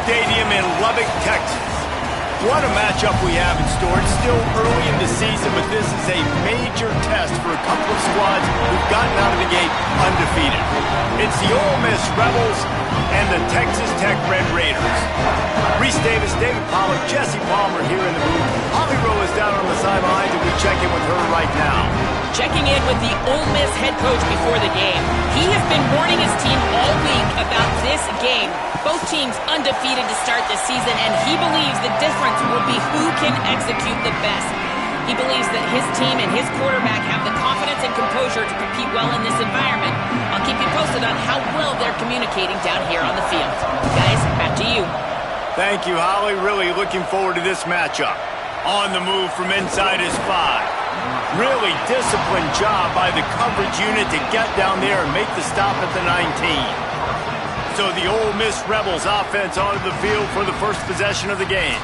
Stadium in Lubbock, Texas. What a matchup we have in store. It's still early in the season, but this is a major test for a couple of squads who've gotten out of the gate undefeated. It's the Ole Miss Rebels and the Texas Tech Red Raiders. Reese Davis, David Pollack, Jesse Palmer here in the booth. Holly Rowe is down on the sidelines, and we check in with her right now. Checking in with the Ole Miss head coach before the game. He has been warning his team all week about this game. Both teams undefeated to start this season, and he believes the difference will be who can execute the best. He believes that his team and his quarterback have the confidence and composure to compete well in this environment. I'll keep you posted on how well they're communicating down here on the field. Guys, back to you. Thank you, Holly. Really looking forward to this matchup. On the move from inside is 5. Really disciplined job by the coverage unit to get down there and make the stop at the 19. So the Ole Miss Rebels offense onto the field for the first possession of the game.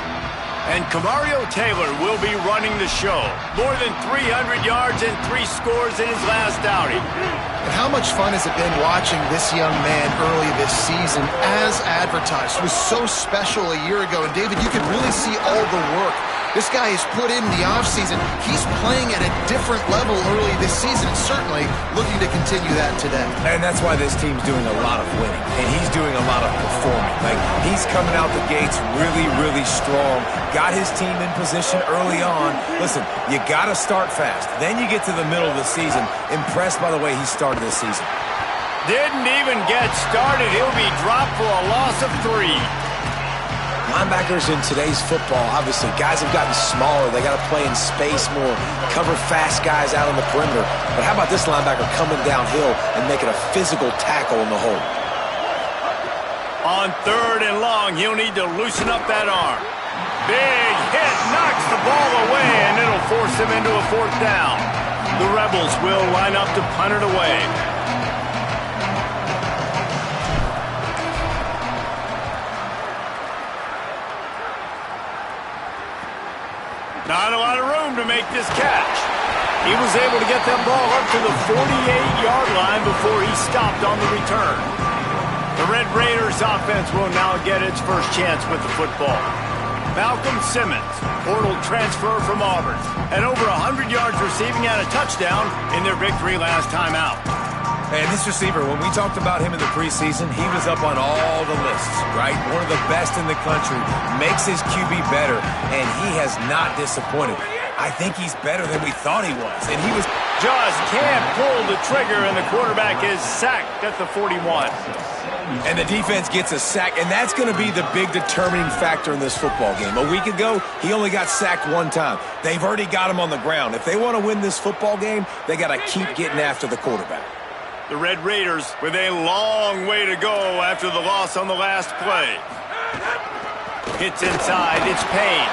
And Camario Taylor will be running the show. More than 300 yards and 3 scores in his last outing. And how much fun has it been watching this young man early this season as advertised? It was so special a year ago. And David, you could really see all the work this guy has put in the offseason. He's playing at a different level early this season, and certainly looking to continue that today. And that's why this team's doing a lot of winning, and he's doing a lot of performing. Like, he's coming out the gates really, really strong. Got his team in position early on. Listen, you got to start fast. Then you get to the middle of the season. Impressed by the way he started this season. Didn't even get started. He'll be dropped for a loss of 3. Linebackers in today's football, obviously, guys have gotten smaller. They got to play in space more, cover fast guys out on the perimeter. But how about this linebacker coming downhill and making a physical tackle in the hole? On 3rd and long, he'll need to loosen up that arm. Big hit, knocks the ball away, and it'll force him into a 4th down. The Rebels will line up to punt it away. Not a lot of room to make this catch. He was able to get that ball up to the 48-yard line before he stopped on the return. The Red Raiders offense will now get its first chance with the football. Malcolm Simmons, portal transfer from Auburn, had over 100 yards receiving and a touchdown in their victory last time out. And this receiver, when we talked about him in the preseason, he was up on all the lists, right? One of the best in the country, makes his QB better, and he has not disappointed. I think he's better than we thought he was, and he was... Just can't pull the trigger, and the quarterback is sacked at the 41. And the defense gets a sack, and that's going to be the big determining factor in this football game. A week ago, he only got sacked 1 time. They've already got him on the ground. If they want to win this football game, they got to keep getting after the quarterback. The Red Raiders with a long way to go after the loss on the last play. Hits inside, it's Payne.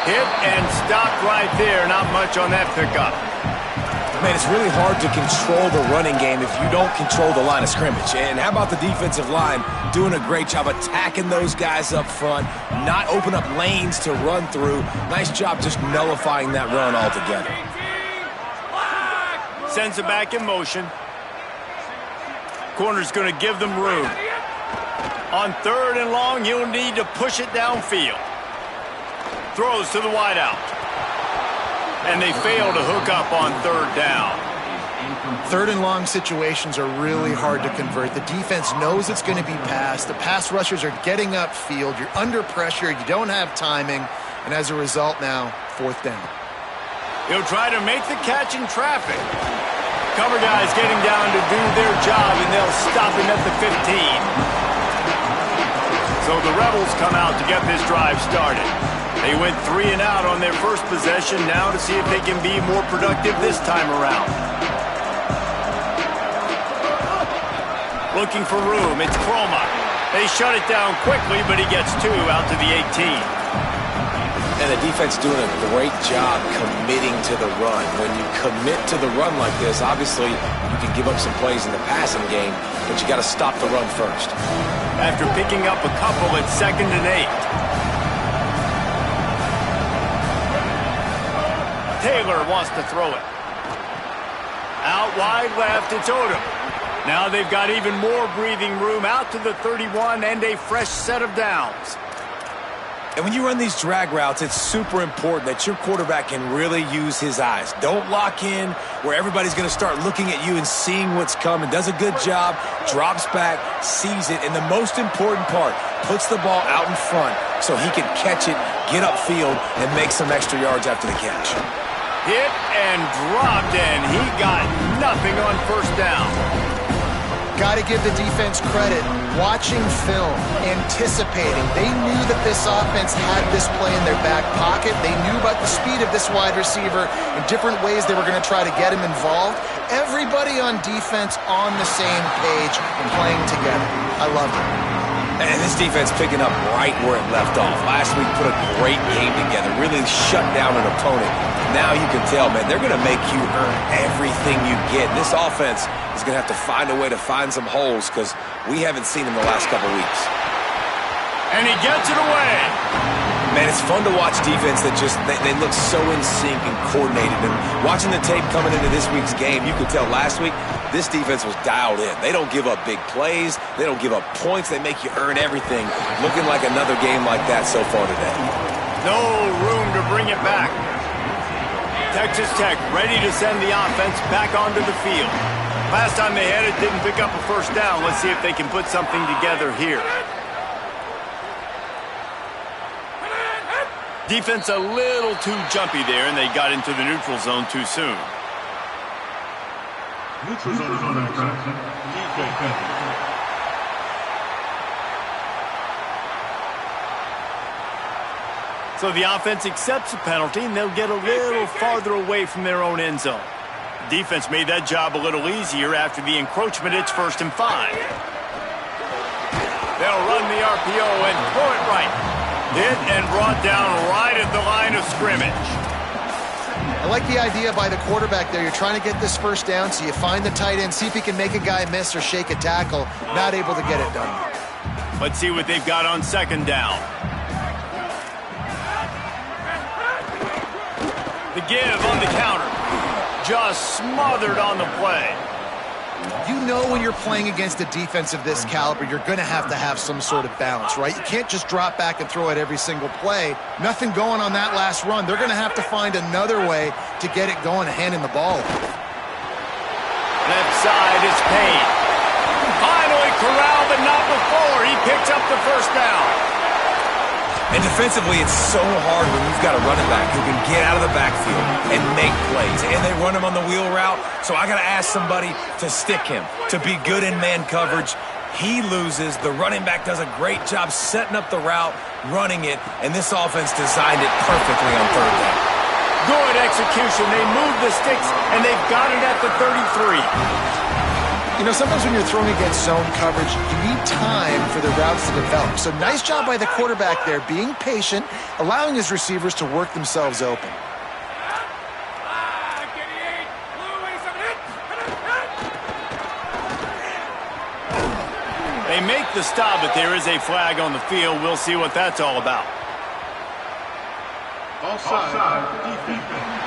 Hit and stopped right there. Not much on that pickup. Man, it's really hard to control the running game if you don't control the line of scrimmage. And how about the defensive line doing a great job attacking those guys up front, not open up lanes to run through. Nice job just nullifying that run altogether. Sends it back in motion. Corner's going to give them room. On 3rd and long, he'll need to push it downfield. Throws to the wideout. And they fail to hook up on 3rd down. 3rd and long situations are really hard to convert. The defense knows it's going to be passed. The pass rushers are getting upfield. You're under pressure. You don't have timing. And as a result now, 4th down. He'll try to make the catch in traffic. Cover guys getting down to do their job, and they'll stop him at the 15. So the Rebels come out to get this drive started. They went 3 and out on their first possession, now to see if they can be more productive this time around. Looking for room, it's Croma. They shut it down quickly, but he gets 2 out to the 18. And the defense doing a great job committing to the run. When you commit to the run like this, obviously you can give up some plays in the passing game, but you got to stop the run first. After picking up a couple at 2nd and 8. Taylor wants to throw it. Out wide left, it's Odom. Now they've got even more breathing room out to the 31 and a fresh set of downs. And when you run these drag routes, it's super important that your quarterback can really use his eyes. Don't lock in where everybody's going to start looking at you and seeing what's coming. Does a good job, drops back, sees it, and the most important part, puts the ball out in front so he can catch it, get upfield, and make some extra yards after the catch. Hit and dropped, and he got nothing on first down. Got to give the defense credit. Watching film, anticipating. They knew that this offense had this play in their back pocket. They knew about the speed of this wide receiver and different ways they were going to try to get him involved. Everybody on defense on the same page and playing together. I loved it. And this defense picking up right where it left off. Last week put a great game together, really shut down an opponent. Now you can tell, man, they're going to make you earn everything you get. This offense is going to have to find a way to find some holes because we haven't seen them the last couple weeks. And he gets it away. Man, it's fun to watch defense that just, they look so in sync and coordinated. And watching the tape coming into this week's game, you could tell last week this defense was dialed in. They don't give up big plays. They don't give up points. They make you earn everything. Looking like another game like that so far today. No room to bring it back. Texas Tech ready to send the offense back onto the field. Last time they had it, didn't pick up a first down. Let's see if they can put something together here. Defense a little too jumpy there, and they got into the neutral zone too soon. Neutral zone defense. So the offense accepts the penalty, and they'll get a little farther away from their own end zone. Defense made that job a little easier after the encroachment. It's 1st and 5. They'll run the RPO and throw it right. Hit and brought down right at the line of scrimmage. I like the idea by the quarterback there. You're trying to get this first down, so you find the tight end, see if he can make a guy miss or shake a tackle. Not able to get it done. Let's see what they've got on 2nd down. The give on the counter. Just smothered on the play. You know when you're playing against a defense of this caliber, you're going to have some sort of balance, right? You can't just drop back and throw it every single play. Nothing going on that last run. They're going to have to find another way to get it going and handing the ball. Left side is Payne. Finally corralled, but not before. He picks up the first down. And defensively, it's so hard when you've got a running back who can get out of the backfield and make plays. And they run him on the wheel route, so I got to ask somebody to stick him, to be good in man coverage. He loses. The running back does a great job setting up the route, running it, and this offense designed it perfectly on 3rd down. Good execution. They move the sticks, and they've got it at the 33. You know, sometimes when you're throwing against zone coverage, you need time for the routes to develop. So nice job by the quarterback there, being patient, allowing his receivers to work themselves open. They make the stop, but there is a flag on the field. We'll see what that's all about. Offside defense.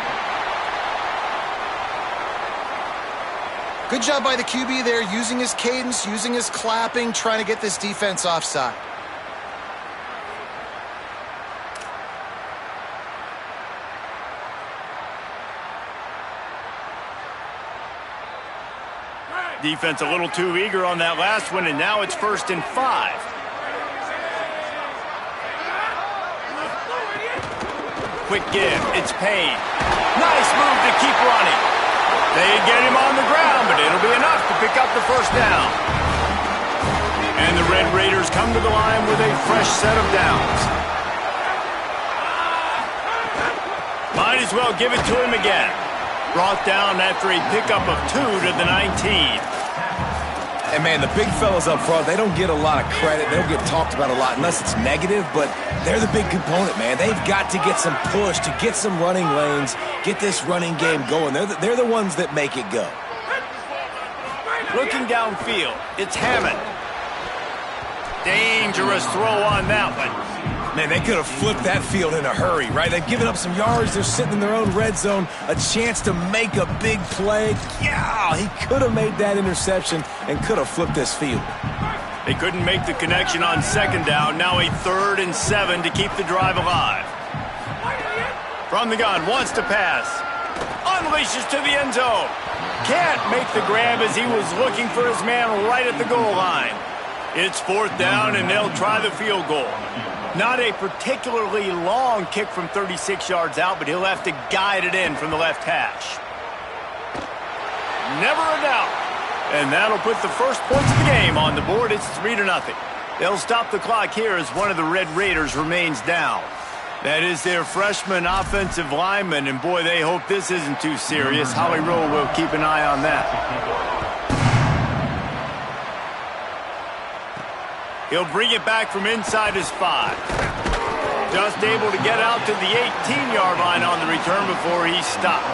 Good job by the QB there, using his cadence, using his clapping, trying to get this defense offside. Defense a little too eager on that last one, and now it's 1st and 5. Quick give, it's Payne. Nice move to keep running. They get him on the ground, but it'll be enough to pick up the first down. And the Red Raiders come to the line with a fresh set of downs. Might as well give it to him again. Brought down after a pickup of 2 to the 19. And, man, the big fellas up front, they don't get a lot of credit. They don't get talked about a lot unless it's negative, but they're the big component, man. They've got to get some push, to get some running lanes, get this running game going. They're the ones that make it go. Looking downfield, it's Hammond. Dangerous throw on that one. Man, they could have flipped that field in a hurry, right? They've given up some yards. They're sitting in their own red zone. A chance to make a big play. Yeah, he could have made that interception and could have flipped this field. They couldn't make the connection on second down. Now a 3rd and 7 to keep the drive alive. From the gun, wants to pass. Unleashes to the end zone. Can't make the grab as he was looking for his man right at the goal line. It's 4th down, and they'll try the field goal. Not a particularly long kick from 36 yards out, but he'll have to guide it in from the left hash. Never a doubt. And that'll put the first points of the game on the board. It's 3-0. They'll stop the clock here as one of the Red Raiders remains down. That is their freshman offensive lineman, and boy, they hope this isn't too serious. Holly Rowe will keep an eye on that. He'll bring it back from inside his 5. Just able to get out to the 18-yard line on the return before he stopped.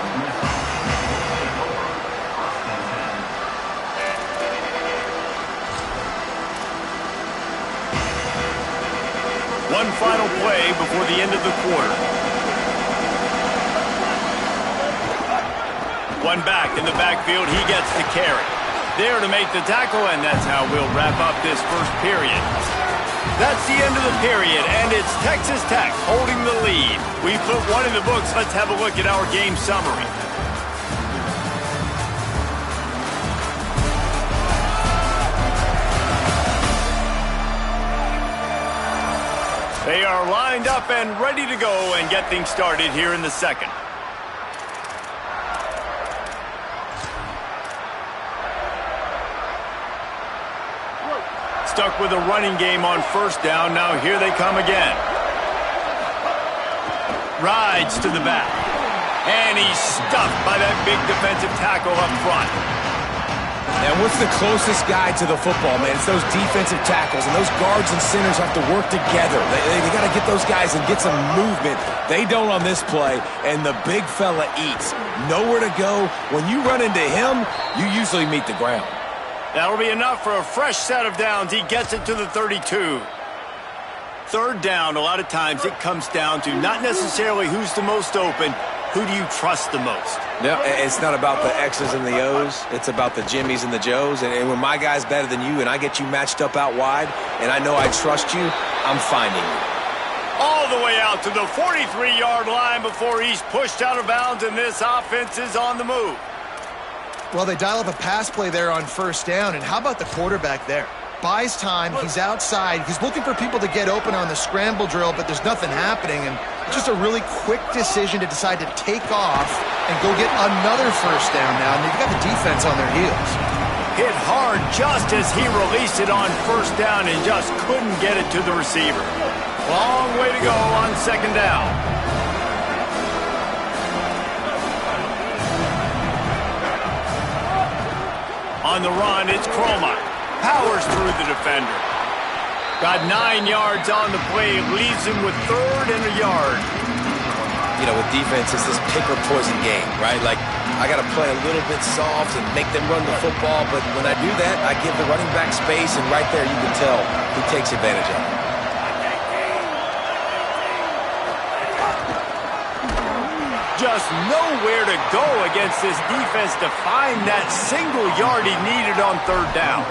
One final play before the end of the quarter. One back in the backfield. He gets the carry. There to make the tackle, and that's how we'll wrap up this first period. That's the end of the period, and it's Texas Tech holding the lead. We put one in the books. Let's have a look at our game summary. They are lined up and ready to go and get things started here in the second. Stuck with a running game on 1st down. Now here they come again. Rides to the back. And he's stuffed by that big defensive tackle up front. And what's the closest guy to the football, man? It's those defensive tackles, and those guards and centers have to work together. They got to get those guys and get some movement. They don't on this play, and the big fella eats. Nowhere to go. When you run into him, you usually meet the ground. That'll be enough for a fresh set of downs. He gets it to the 32. 3rd down, a lot of times it comes down to not necessarily who's the most open, who do you trust the most? No, it's not about the X's and the O's. It's about the Jimmys and the Joes. And when my guy's better than you and I get you matched up out wide and I know I trust you, I'm finding you. All the way out to the 43-yard line before he's pushed out of bounds, and this offense is on the move. Well, they dial up a pass play there on 1st down, and how about the quarterback there? Buys time, he's outside, he's looking for people to get open on the scramble drill, but there's nothing happening, and just a really quick decision to decide to take off and go get another 1st down now, and they've got the defense on their heels. Hit hard just as he released it on 1st down and just couldn't get it to the receiver. Long way to go on 2nd down. On the run, it's Croma. Powers through the defender. Got 9 yards on the play. Leaves him with 3rd and a yard. You know, with defense, it's this pick or poison game, right? Like, I got to play a little bit soft and make them run the football, but when I do that, I give the running back space, and right there you can tell who takes advantage of it. Just nowhere to go against this defense to find that single yard he needed on 3rd down.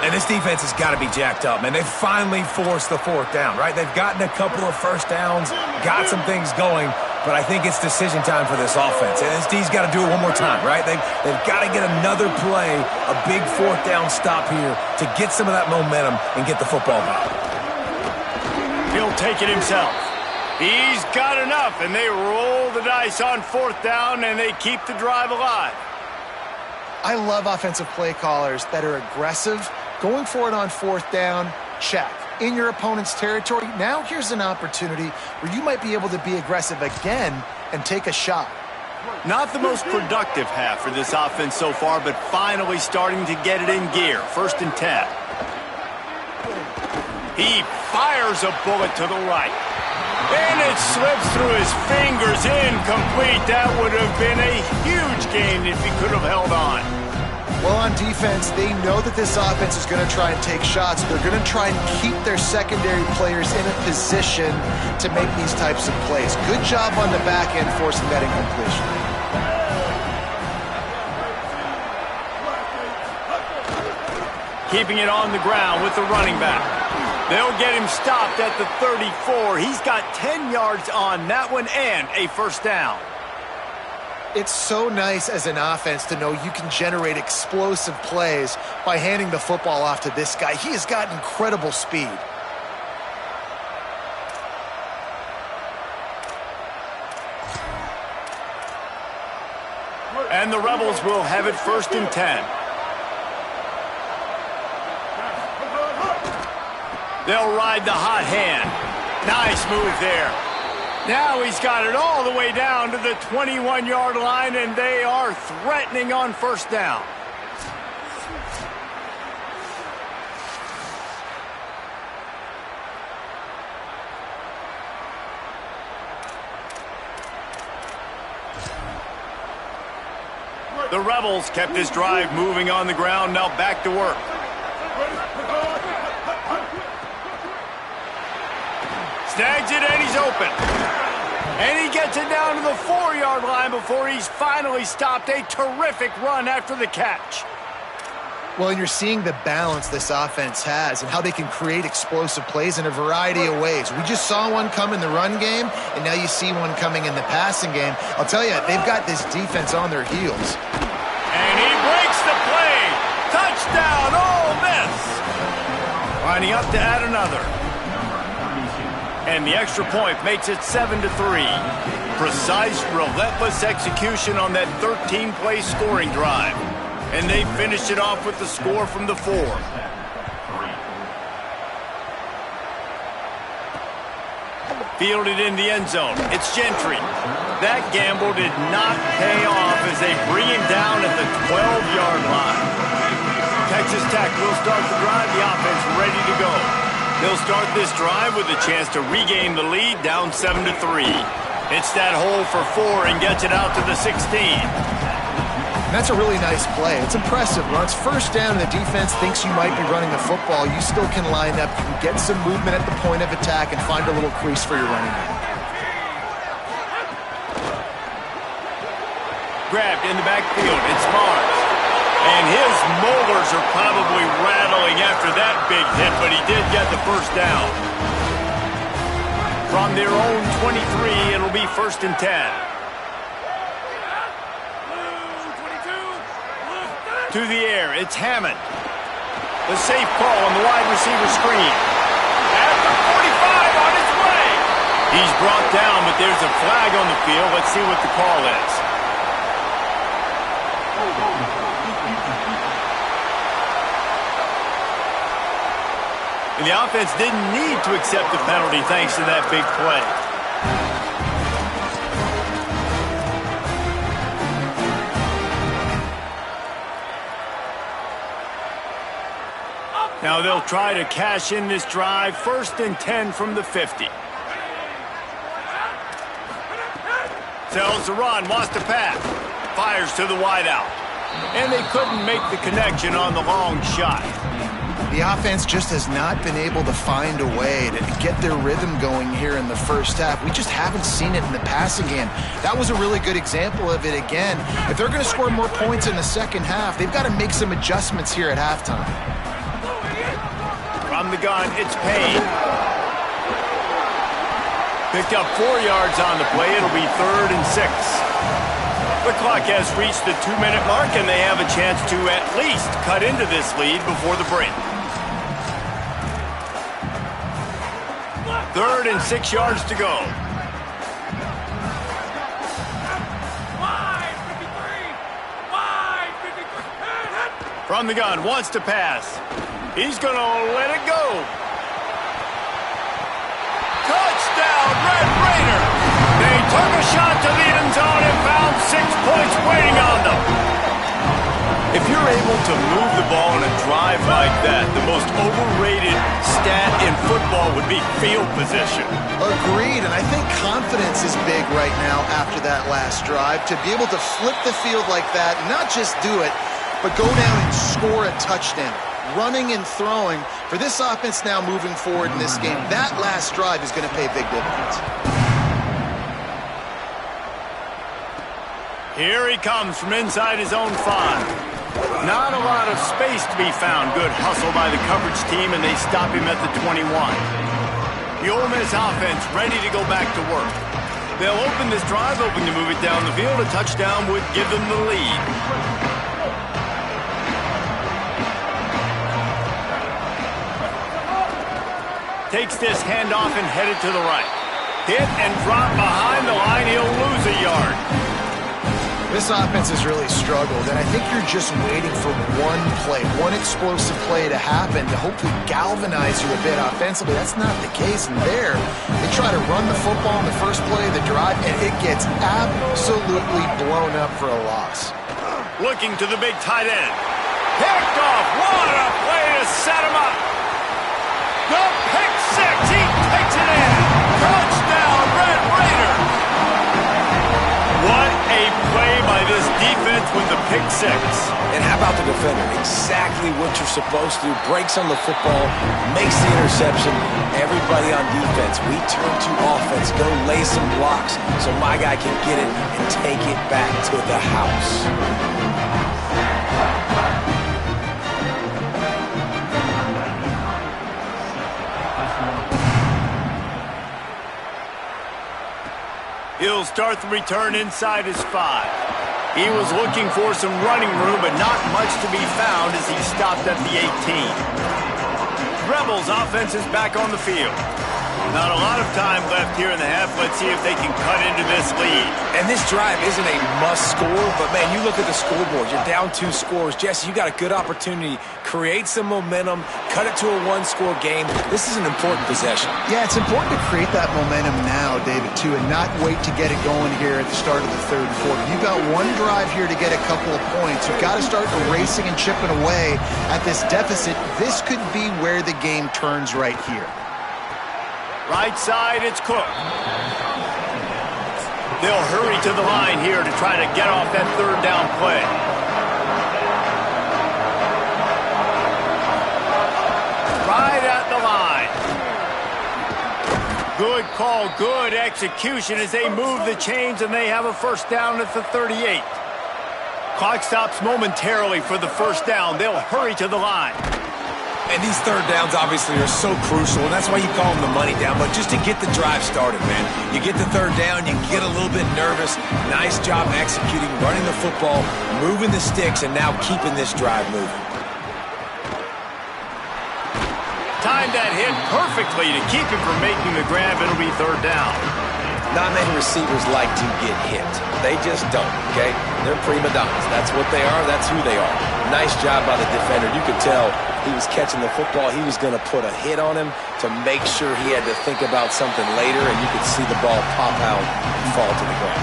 And this defense has got to be jacked up, man. They finally forced the 4th down, right? They've gotten a couple of 1st downs, got some things going, but I think it's decision time for this offense. And this D's got to do it one more time, right? They've got to get another play, a big 4th down stop here to get some of that momentum and get the football back. He'll take it himself. He's got enough, and they roll the dice on 4th down, and they keep the drive alive. I love offensive play callers that are aggressive. Going for it on 4th down, check. In your opponent's territory, now here's an opportunity where you might be able to be aggressive again and take a shot. Not the most productive half for this offense so far, but finally starting to get it in gear. 1st and 10. He fires a bullet to the right. And it slips through his fingers, incomplete. That would have been a huge gain if he could have held on. Well, on defense, they know that this offense is going to try and take shots. They're going to try and keep their secondary players in a position to make these types of plays. Good job on the back end forcing that incompletion. keeping it on the ground with the running back. They'll get him stopped at the 34. He's got 10 yards on that one and a first down. It's so nice as an offense to know you can generate explosive plays by handing the football off to this guy. He has got incredible speed. And the Rebels will have it 1st and 10. They'll ride the hot hand. Nice move there. Now he's got it all the way down to the 21-yard line, and they are threatening on first down. The Rebels kept this drive moving on the ground, now back to work. Snags it, and he's open. And he gets it down to the 4-yard line before he's finally stopped. A terrific run after the catch. Well, and you're seeing the balance this offense has and how they can create explosive plays in a variety of ways. We just saw one come in the run game, and now you see one coming in the passing game. I'll tell you, they've got this defense on their heels. And he breaks the play. Touchdown, Ole Miss. Lining up to add another. And the extra point makes it 7-3. Precise, relentless execution on that 13-play scoring drive. And they finished it off with the score from the 4. Fielded in the end zone. It's Gentry. That gamble did not pay off as they bring him down at the 12-yard line. Texas Tech will start the drive. The offense ready to go. They'll start this drive with a chance to regain the lead, down 7-3. Hits that hole for 4 and gets it out to the 16. That's a really nice play. It's impressive. When it's first down and the defense thinks you might be running the football, you still can line up, you can get some movement at the point of attack and find a little crease for your running back. Grabbed in the backfield. It's Mars. And his molars are probably rattling after that big hit, but he did get the first down. From their own 23, it'll be 1st and 10. To the air, it's Hammond. The safe call on the wide receiver screen. At the 45 on his way. He's brought down, but there's a flag on the field. Let's see what the call is. And the offense didn't need to accept the penalty thanks to that big play. Now they'll try to cash in this drive. 1st and 10 from the 50. Tells the run, wants to pass. Fires to the wideout. And they couldn't make the connection on the long shot. The offense just has not been able to find a way to get their rhythm going here in the first half. We just haven't seen it in the passing game. That was a really good example of it again. If they're going to score more points in the second half, they've got to make some adjustments here at halftime. From the gun, it's Payne. Picked up 4 yards on the play. It'll be 3rd and 6. The clock has reached the 2-minute mark, and they have a chance to at least cut into this lead before the break. 3rd and 6 yards to go. From the gun, wants to pass. He's going to let it go. Touchdown, Red Raiders! They took a shot to the end zone and found 6 points waiting on them. If you're able to move the ball in a drive like that, the most overrated stat in football would be field position. Agreed, and I think confidence is big right now after that last drive. To be able to flip the field like that, and not just do it, but go down and score a touchdown. Running and throwing, for this offense now moving forward in this game, that last drive is going to pay big dividends. Here he comes from inside his own 5. Not a lot of space to be found. Good hustle by the coverage team, and they stop him at the 21. The Ole Miss offense ready to go back to work. They'll open this drive, hoping to move it down the field. A touchdown would give them the lead. Takes this handoff and headed to the right. Hit and drop behind the line. He'll lose a yard. This offense has really struggled, and I think you're just waiting for one play, one explosive play to happen to hopefully galvanize you a bit offensively. That's not the case. And there, they try to run the football in the first play of the drive, and it gets absolutely blown up for a loss. Looking to the big tight end. Picked off. What a play to set him up. The pick six. He takes it in. Touchdown, Red Raider. What a play by this defense with the pick six. And how about the defender? Exactly what you're supposed to do. Breaks on the football, makes the interception. Everybody on defense, we turn to offense. Go lay some blocks so my guy can get it and take it back to the house. He'll start the return inside his 5. He was looking for some running room, but not much to be found as he stopped at the 18. Rebels offense is back on the field. Not a lot of time left here in the half. Let's see if they can cut into this lead. And this drive isn't a must score, but man, you look at the scoreboard. You're down 2 scores. Jesse, you got a good opportunity. Create some momentum. Cut it to a 1-score game. This is an important possession. Yeah, it's important to create that momentum now, David, too, and not wait to get it going here at the start of the third quarter. You've got one drive here to get a couple of points. You've got to start erasing and chipping away at this deficit. This could be where the game turns right here. Right side, it's Cook. They'll hurry to the line here to try to get off that third down play. Right at the line. Good call, good execution as they move the chains, and they have a first down at the 38. Clock stops momentarily for the first down. They'll hurry to the line. And these third downs obviously are so crucial, and that's why you call them the money down. But just to get the drive started, man, you get the third down, you get a little bit nervous. Nice job executing, running the football, moving the sticks, and now keeping this drive moving. Timed that hit perfectly to keep him from making the grab. It'll be third down. Not many receivers like to get hit. They just don't, okay? They're prima donnas. That's what they are. That's who they are. Nice job by the defender. You could tell he was catching the football. He was going to put a hit on him to make sure he had to think about something later, and you could see the ball pop out and fall to the ground.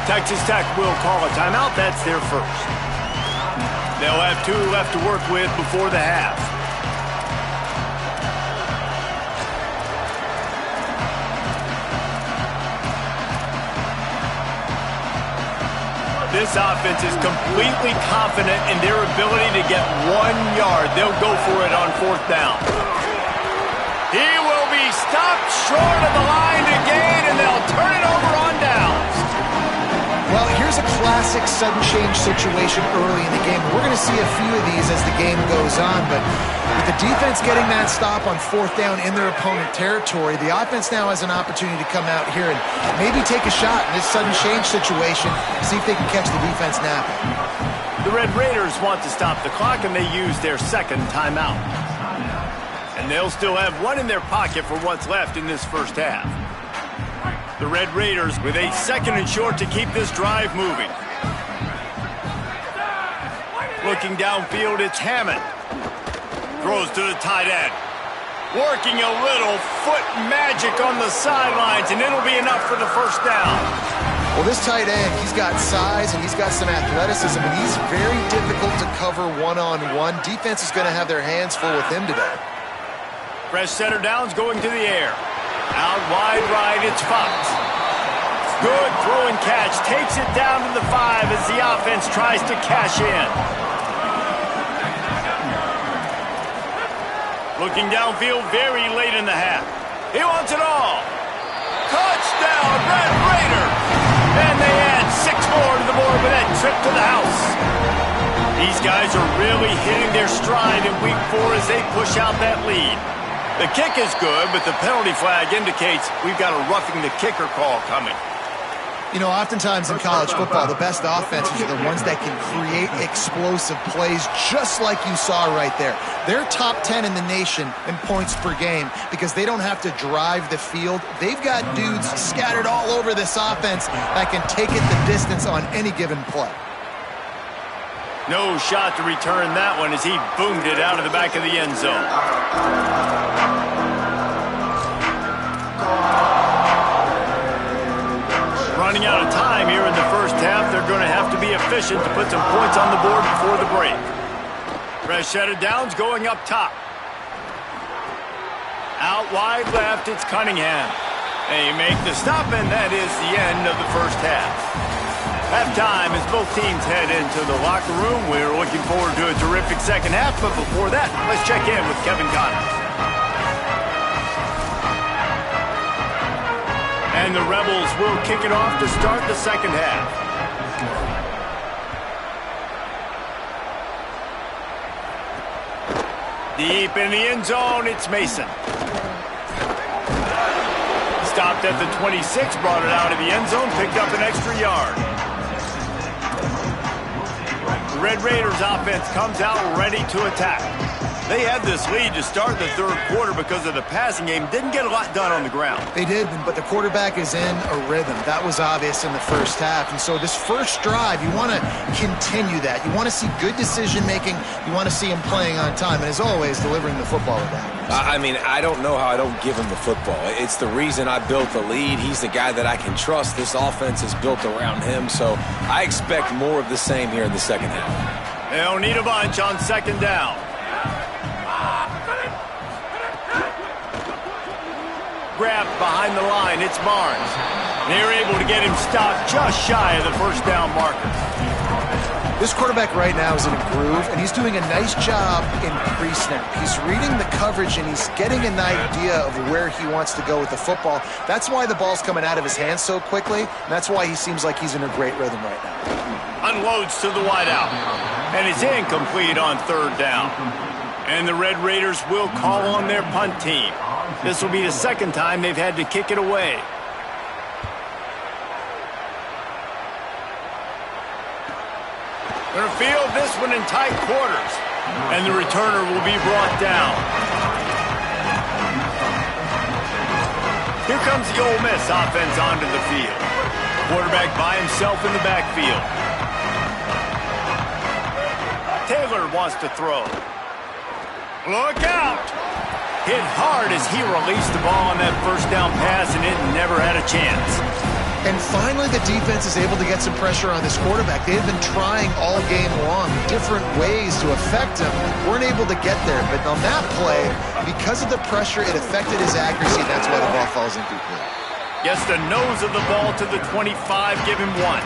Texas Tech will call a timeout. That's their first. They'll have 2 left to work with before the half. This offense is completely confident in their ability to get 1 yard. They'll go for it on fourth down. He will be stopped short of the line to gain, and they'll turn it over on downs. Well, here's a classic sudden change situation early in the game. We're going to see a few of these as the game goes on, but with the defense getting that stop on fourth down in their opponent territory, the offense now has an opportunity to come out here and maybe take a shot in this sudden change situation, see if they can catch the defense napping. The Red Raiders want to stop the clock, and they use their second timeout. And they'll still have 1 in their pocket for what's left in this first half. The Red Raiders with a 2nd and short to keep this drive moving. Looking downfield, it's Hammond. Throws to the tight end. Working a little foot magic on the sidelines, and it'll be enough for the first down. Well, this tight end, he's got size and he's got some athleticism, and he's very difficult to cover one-on-one. Defense is going to have their hands full with him today. Fresh center downs going to the air. Out wide right, it's Fox. Good throw and catch. Takes it down to the 5 as the offense tries to cash in. Looking downfield very late in the half. He wants it all. Touchdown, Red Raiders! And they add 6 more to the board with that trip to the house. These guys are really hitting their stride in week 4 as they push out that lead. The kick is good, but the penalty flag indicates we've got a roughing the kicker call coming. You know, oftentimes in college football, the best offenses are the ones that can create explosive plays just like you saw right there. They're top 10 in the nation in points per game because they don't have to drive the field. They've got dudes scattered all over this offense that can take it the distance on any given play. No shot to return that one as he boomed it out of the back of the end zone. Running out of time here in the first half. They're going to have to be efficient to put some points on the board before the break. Fresh set of downs going up top. Out wide left, it's Cunningham. They make the stop, and that is the end of the first half. Halftime as both teams head into the locker room. We're looking forward to a terrific second half, but before that, let's check in with Kevin Connors. And the Rebels will kick it off to start the second half. Deep in the end zone, it's Mason. Stopped at the 26, brought it out of the end zone, picked up an extra yard. The Red Raiders offense comes out ready to attack. They had this lead to start the third quarter because of the passing game. Didn't get a lot done on the ground. They did, but the quarterback is in a rhythm. That was obvious in the first half. And so this first drive, you want to continue that. You want to see good decision-making. You want to see him playing on time. And as always, delivering the football with that. I mean, I don't know how I don't give him the football. It's the reason I built the lead. He's the guy that I can trust. This offense is built around him. So I expect more of the same here in the second half. They'll need a bunch on second down. Grabbed behind the line, it's Barnes. They're able to get him stopped just shy of the first down marker. This quarterback right now is in a groove, and he's doing a nice job in pre-snap. He's reading the coverage, and he's getting an idea of where he wants to go with the football. That's why the ball's coming out of his hands so quickly, and that's why he seems like he's in a great rhythm right now. Unloads to the wideout, and it's incomplete on third down. And the Red Raiders will call on their punt team. This will be the second time they've had to kick it away. They'll field this one in tight quarters. And the returner will be brought down. Here comes the Ole Miss offense onto the field. Quarterback by himself in the backfield. Taylor wants to throw. Look out! Hit hard as he released the ball on that first down pass, and it never had a chance. And finally, the defense is able to get some pressure on this quarterback. They had been trying all game long different ways to affect him. Weren't able to get there, but on that play, because of the pressure, it affected his accuracy. That's why the ball falls incomplete. Gets the nose of the ball to the 25, give him one.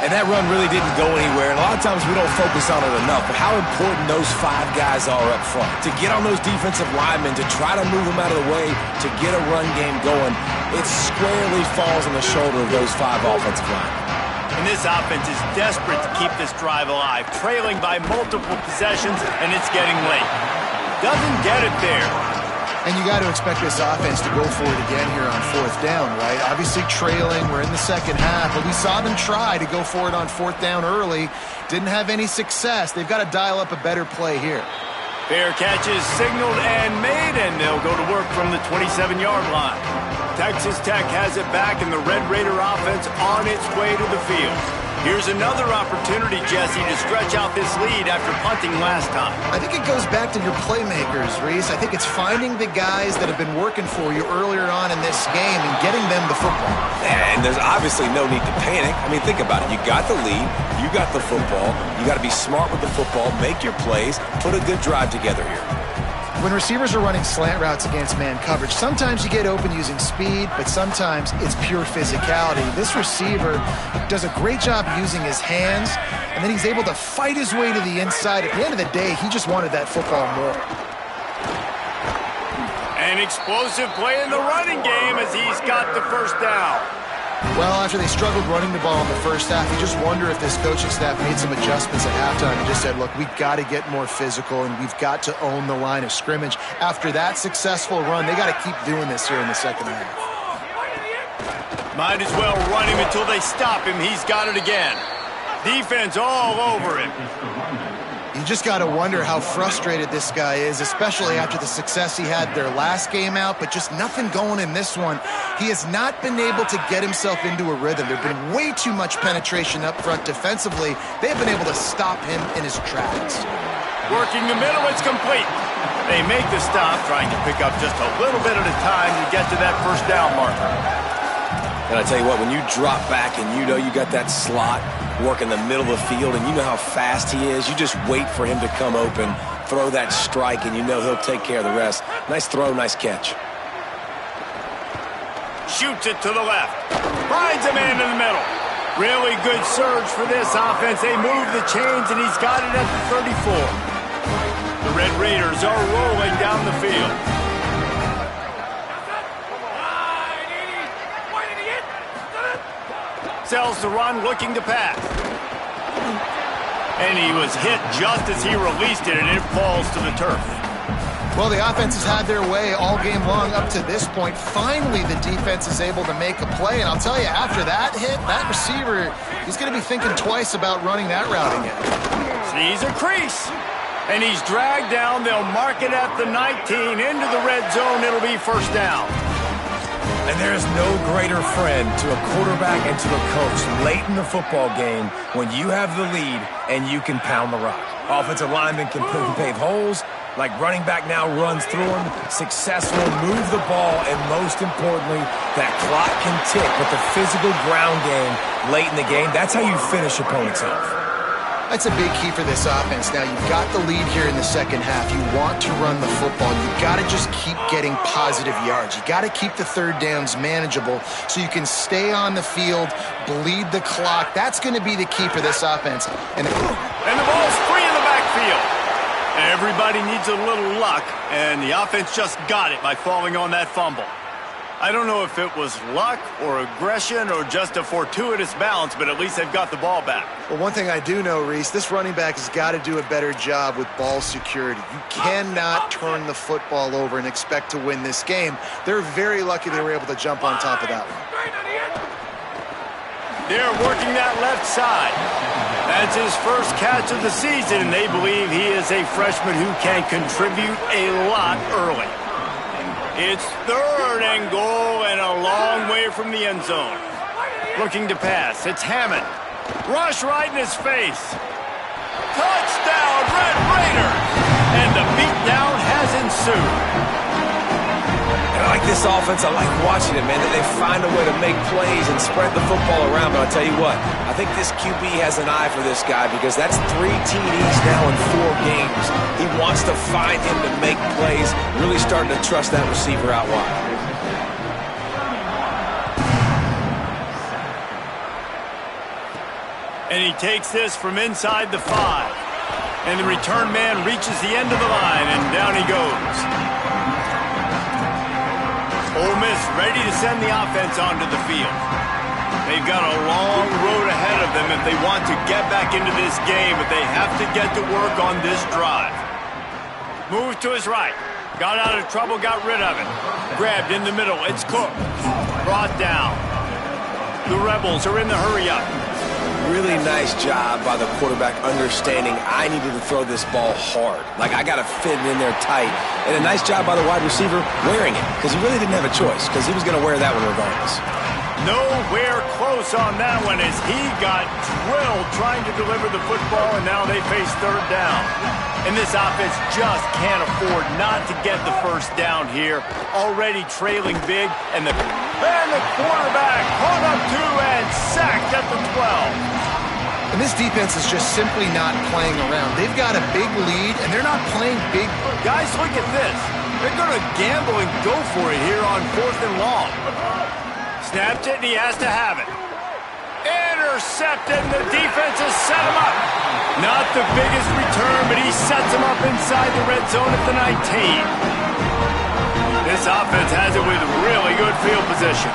And that run really didn't go anywhere, and a lot of times we don't focus on it enough, but how important those 5 guys are up front. To get on those defensive linemen, to try to move them out of the way, to get a run game going, it squarely falls on the shoulder of those 5 offensive linemen. And this offense is desperate to keep this drive alive, trailing by multiple possessions, and it's getting late. Doesn't get it there. And you got to expect this offense to go for it again here on fourth down, right? Obviously trailing, we're in the second half, but we saw them try to go for it on fourth down early. Didn't have any success. They've got to dial up a better play here. Fair catch is signaled and made, and they'll go to work from the 27-yard line. Texas Tech has it back, and the Red Raider offense on its way to the field. Here's another opportunity, Jesse, to stretch out this lead after punting last time. I think it goes back to your playmakers, Reese. I think it's finding the guys that have been working for you earlier on in this game and getting them the football. And there's obviously no need to panic. I mean, think about it. You got the lead. You got the football. You got to be smart with the football, make your plays, put a good drive together here. When receivers are running slant routes against man coverage, sometimes you get open using speed, but sometimes it's pure physicality. This receiver does a great job using his hands, and then he's able to fight his way to the inside. At the end of the day, he just wanted that football more. An explosive play in the running game as he's got the first down. Well, after they struggled running the ball in the first half, you just wonder if this coaching staff made some adjustments at halftime and just said, look, we've got to get more physical and we've got to own the line of scrimmage. After that successful run, they got to keep doing this here in the second half. Might as well run him until they stop him. He's got it again. Defense all over him. You just got to wonder how frustrated this guy is, especially after the success he had their last game out, but just nothing going in this one. He has not been able to get himself into a rhythm. There's been way too much penetration up front defensively. They've been able to stop him in his tracks. Working the middle, it's complete. They make the stop, trying to pick up just a little bit at a time to get to that first down marker. And I tell you what, when you drop back and you know you got that slot work in the middle of the field and you know how fast he is, you just wait for him to come open, throw that strike, and you know he'll take care of the rest. Nice throw, nice catch. Shoots it to the left. Finds a man in the middle. Really good surge for this offense. They move the chains, and he's got it at the 34. The Red Raiders are rolling down the field. Sells the run, looking to pass. And he was hit just as he released it, and it falls to the turf. Well, the offense has had their way all game long up to this point. Finally, the defense is able to make a play. And I'll tell you, after that hit, that receiver, he's going to be thinking twice about running that route again. Sees a crease. And he's dragged down. They'll mark it at the 19. Into the red zone. It'll be first down. And there is no greater friend to a quarterback and to a coach late in the football game when you have the lead and you can pound the rock. Offensive linemen can pave holes, like running back now runs through them, successful, move the ball, and most importantly, that clock can tick with the physical ground game late in the game. That's how you finish opponents off. That's a big key for this offense. Now, you've got the lead here in the second half. You want to run the football. You've got to just keep getting positive yards. You got to keep the third downs manageable so you can stay on the field, bleed the clock. That's going to be the key for this offense. And the ball's free in the backfield. Everybody needs a little luck, and the offense just got it by falling on that fumble. I don't know if it was luck or aggression or just a fortuitous bounce, but at least they've got the ball back. Well, one thing I do know, Reese, this running back has got to do a better job with ball security. You cannot turn the football over and expect to win this game. They're very lucky they were able to jump on top of that one. They're working that left side. That's his first catch of the season, and they believe he is a freshman who can contribute a lot early. It's third and goal and a long way from the end zone. Looking to pass. It's Hammond. Rush right in his face. Touchdown, Red Raiders! And the beatdown has ensued. And I like this offense. I like watching it, man. They find a way to make plays and spread the football around. But I'll tell you what, I think this QB has an eye for this guy because that's 3 TDs now in 4 games. He wants to find him to make plays, really starting to trust that receiver out wide. And he takes this from inside the 5. And the return man reaches the end of the line, and down he goes. Ole Miss ready to send the offense onto the field. They've got a long road ahead of them if they want to get back into this game, but they have to get to work on this drive. Move to his right. Got out of trouble, got rid of it. Grabbed in the middle. It's Cook. Brought down. The Rebels are in the hurry-up. Really nice job by the quarterback understanding I needed to throw this ball hard. Like, I got to fit it in there tight. And a nice job by the wide receiver wearing it because he really didn't have a choice because he was going to wear that one regardless. Nowhere close on that one as he got drilled trying to deliver the football, and now they face third down. And this offense just can't afford not to get the first down here. Already trailing big, and the quarterback caught up to and sacked at the 12. And this defense is just simply not playing around. They've got a big lead, and they're not playing big. Guys, look at this. They're going to gamble and go for it here on 4th and long. Snapped it, and he has to have it. Intercepted, and the defense has set him up. Not the biggest return, but he sets him up inside the red zone at the 19. This offense has it with really good field position.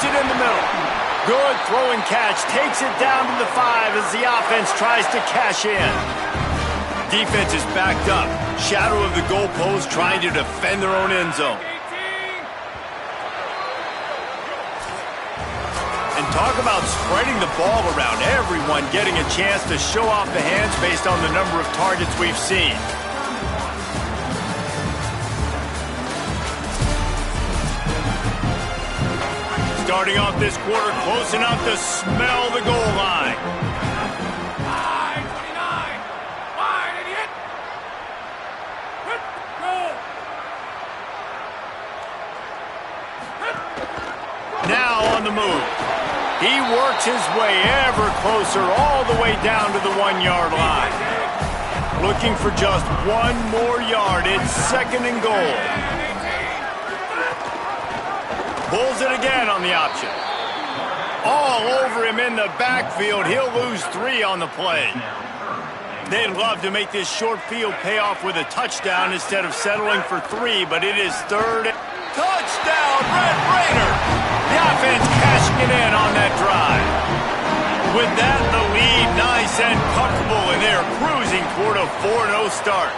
it in the middle. Good throw and catch. Takes it down to the 5 as the offense tries to cash in. Defense is backed up. Shadow of the goalpost trying to defend their own end zone. And talk about spreading the ball around. Everyone getting a chance to show off the hands based on the number of targets we've seen. Starting off this quarter close enough to smell the goal line. Now on the move. He works his way ever closer all the way down to the 1-yard line. Looking for just one more yard. It's 2nd and goal. Pulls it again on the option. All over him in the backfield. He'll lose 3 on the play. They'd love to make this short field pay off with a touchdown instead of settling for 3, but it is 3rd. Touchdown, Red Raider! The offense cashing it in on that drive. With that, the lead nice and comfortable, and they're cruising toward a 4-0 start.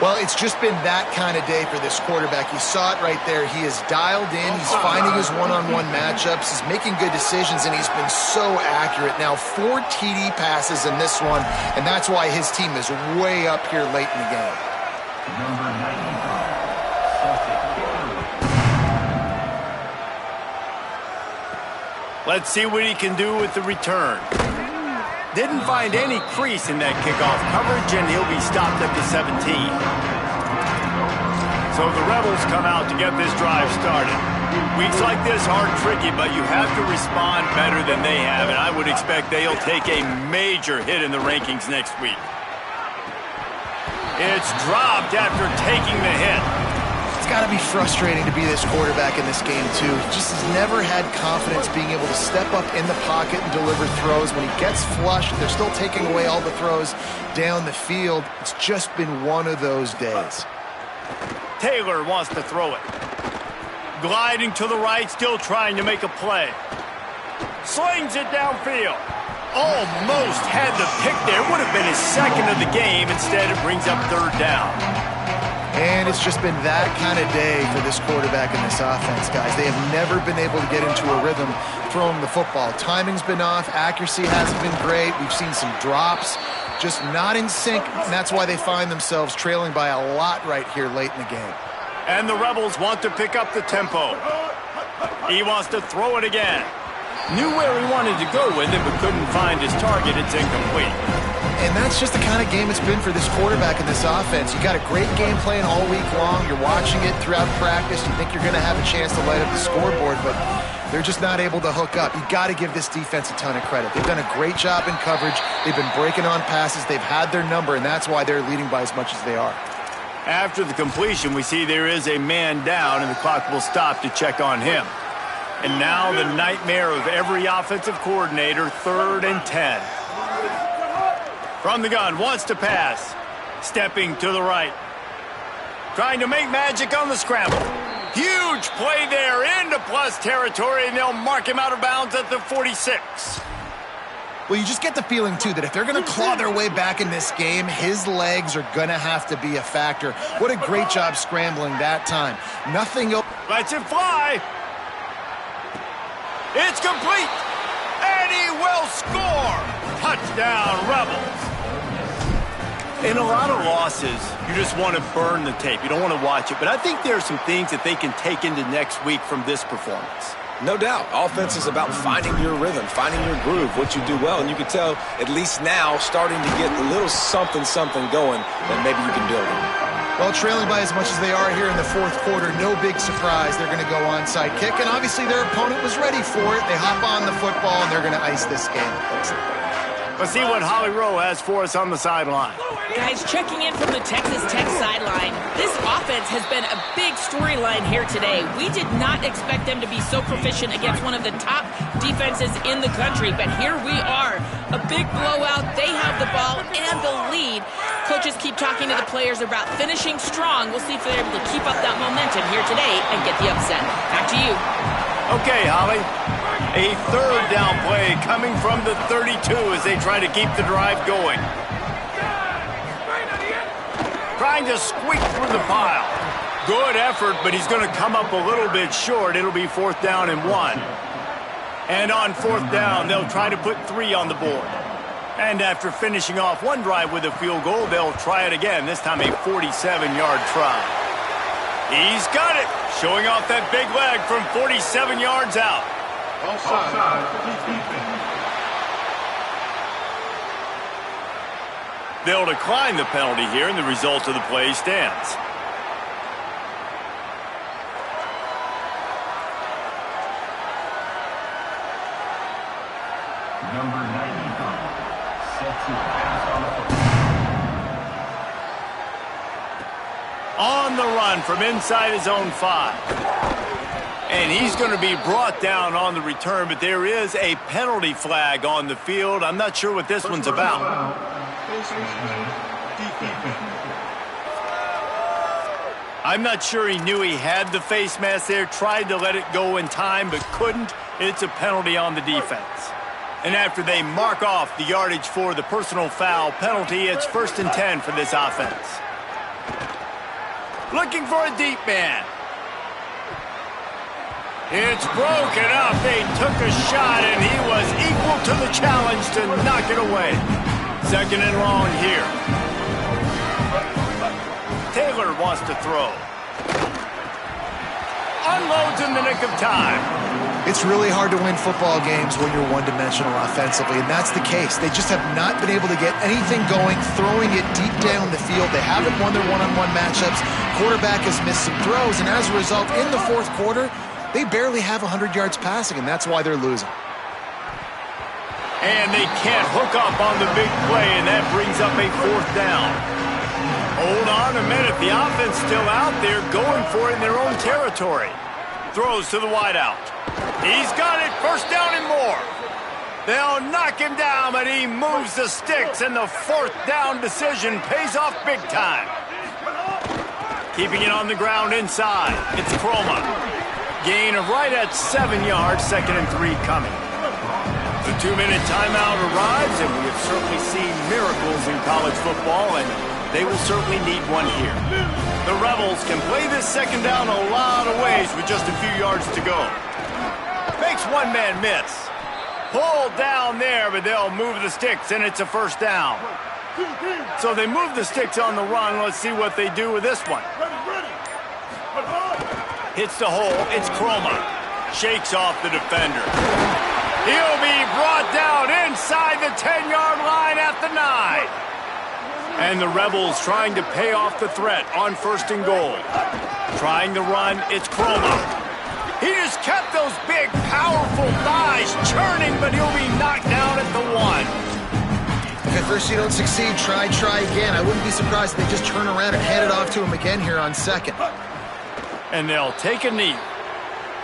Well, it's just been that kind of day for this quarterback. You saw it right there. He is dialed in. He's finding his one-on-one matchups. He's making good decisions, and he's been so accurate. Now, 4 TD passes in this one, and that's why his team is way up here late in the game. Let's see what he can do with the return. Didn't find any crease in that kickoff coverage, and he'll be stopped at the 17. So the Rebels come out to get this drive started. Weeks like this are tricky, but you have to respond better than they have, and I would expect they'll take a major hit in the rankings next week. It's dropped after taking the hit. It's got to be frustrating to be this quarterback in this game, too. He just has never had confidence being able to step up in the pocket and deliver throws. When he gets flushed, they're still taking away all the throws down the field. It's just been one of those days. Taylor wants to throw it. Gliding to the right, still trying to make a play. Slings it downfield. Almost had the pick there. Would have been his 2nd of the game. Instead, it brings up 3rd down. And it's just been that kind of day for this quarterback and this offense, guys. They have never been able to get into a rhythm throwing the football. Timing's been off. Accuracy hasn't been great. We've seen some drops, just not in sync. And that's why they find themselves trailing by a lot right here late in the game. And the Rebels want to pick up the tempo. He wants to throw it again. Knew where he wanted to go with it, but couldn't find his target. It's incomplete. And that's just the kind of game it's been for this quarterback and this offense. You got a great game plan all week long. You're watching it throughout practice. You think you're going to have a chance to light up the scoreboard, but they're just not able to hook up. You got to give this defense a ton of credit. They've done a great job in coverage. They've been breaking on passes. They've had their number, and that's why they're leading by as much as they are. After the completion, we see there is a man down, and the clock will stop to check on him. And now the nightmare of every offensive coordinator, 3rd and 10. From the gun, wants to pass. Stepping to the right. Trying to make magic on the scramble. Huge play there into plus territory, and they'll mark him out of bounds at the 46. Well, you just get the feeling, too, that if they're going to claw their way back in this game, his legs are going to have to be a factor. What a great job scrambling that time. Nothing else. Lets it fly. It's complete. And he will score. Touchdown, Rebels. In a lot of losses, you just want to burn the tape. You don't want to watch it. But I think there are some things that they can take into next week from this performance. No doubt. Offense is about finding your rhythm, finding your groove, what you do well. And you can tell, at least now, starting to get a little something going that maybe you can build on. Well, trailing by as much as they are here in the 4th quarter, no big surprise. They're going to go onside kick, and obviously their opponent was ready for it. They hop on the football, and they're going to ice this game. Let's see what Holly Rowe has for us on the sideline. Guys, checking in from the Texas Tech sideline, this offense has been a big storyline here today. We did not expect them to be so proficient against one of the top defenses in the country, but here we are. A big blowout. They have the ball and the lead. Coaches keep talking to the players about finishing strong. We'll see if they're able to keep up that momentum here today and get the upset. Back to you. Okay, Holly. A third down play coming from the 32 as they try to keep the drive going. Trying to squeak through the pile. Good effort, but he's going to come up a little bit short. It'll be 4th down and 1. And on 4th down, they'll try to put 3 on the board. And after finishing off one drive with a field goal, they'll try it again, this time a 47-yard try. He's got it, showing off that big leg from 47 yards out. Offside, defense. They'll decline the penalty here, and the result of the play stands. Number 95 sets his pass on the football. On the run from inside his own 5. And he's going to be brought down on the return, but there is a penalty flag on the field. I'm not sure what this one's about. I'm not sure he knew he had the face mask there, tried to let it go in time, but couldn't. It's a penalty on the defense. And after they mark off the yardage for the personal foul penalty, it's 1st and 10 for this offense. Looking for a deep man. It's broken up. They took a shot, and he was equal to the challenge to knock it away. 2nd and long here. Taylor wants to throw. Unloads in the nick of time. It's really hard to win football games when you're one-dimensional offensively, and that's the case. They just have not been able to get anything going, throwing it deep down the field. They haven't won their one-on-one matchups. Quarterback has missed some throws, and as a result, in the 4th quarter, they barely have 100 yards passing, and that's why they're losing. And they can't hook up on the big play, and that brings up a 4th down. Hold on a minute. The offense still out there going for it in their own territory. Throws to the wideout. He's got it. 1st down and more. They'll knock him down, but he moves the sticks, and the 4th down decision pays off big time. Keeping it on the ground inside. It's Chroma. Gain of right at 7 yards. 2nd and 3 coming. The 2-minute timeout arrives, and we have certainly seen miracles in college football, and they will certainly need one here. The Rebels can play this 2nd down a lot of ways with just a few yards to go. Makes one man miss. Pulled down there, but they'll move the sticks, and it's a 1st down. So they move the sticks on the run. Let's see what they do with this one. Hits the hole. It's Chroma. Shakes off the defender. He'll be brought down inside the 10-yard line at the 9. And the Rebels trying to pay off the threat on 1st and goal. Trying to run, it's Chroma. He just kept those big, powerful thighs churning, but he'll be knocked down at the 1. If at first you don't succeed, try again. I wouldn't be surprised if they just turn around and hand it off to him again here on 2nd. And they'll take a knee.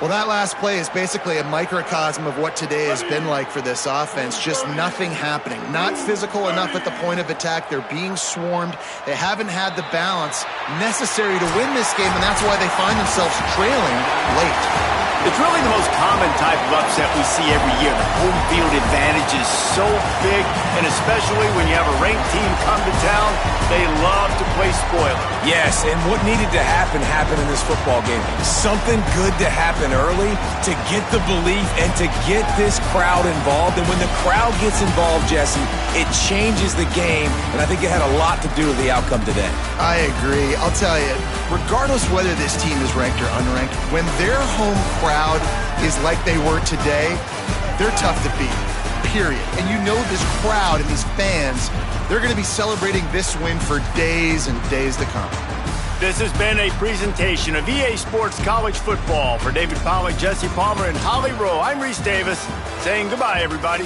Well, that last play is basically a microcosm of what today has been like for this offense. Just nothing happening. Not physical enough at the point of attack. They're being swarmed. They haven't had the balance necessary to win this game, and that's why they find themselves trailing late. It's really the most common type of upset we see every year. The home field advantage is so big, and especially when you have a ranked team come to town, they love to play spoiler. Yes, and what needed to happen happened in this football game. Something good to happen early to get the belief and to get this crowd involved. And when the crowd gets involved, Jesse, it changes the game, and I think it had a lot to do with the outcome today. I agree. I'll tell you, regardless whether this team is ranked or unranked, when their home crowd is like they were today, they're tough to beat, period. And you know this crowd and these fans, they're going to be celebrating this win for days and days to come. This has been a presentation of EA Sports College Football. For David Pollack, Jesse Palmer, and Holly Rowe, I'm Reese Davis saying goodbye, everybody.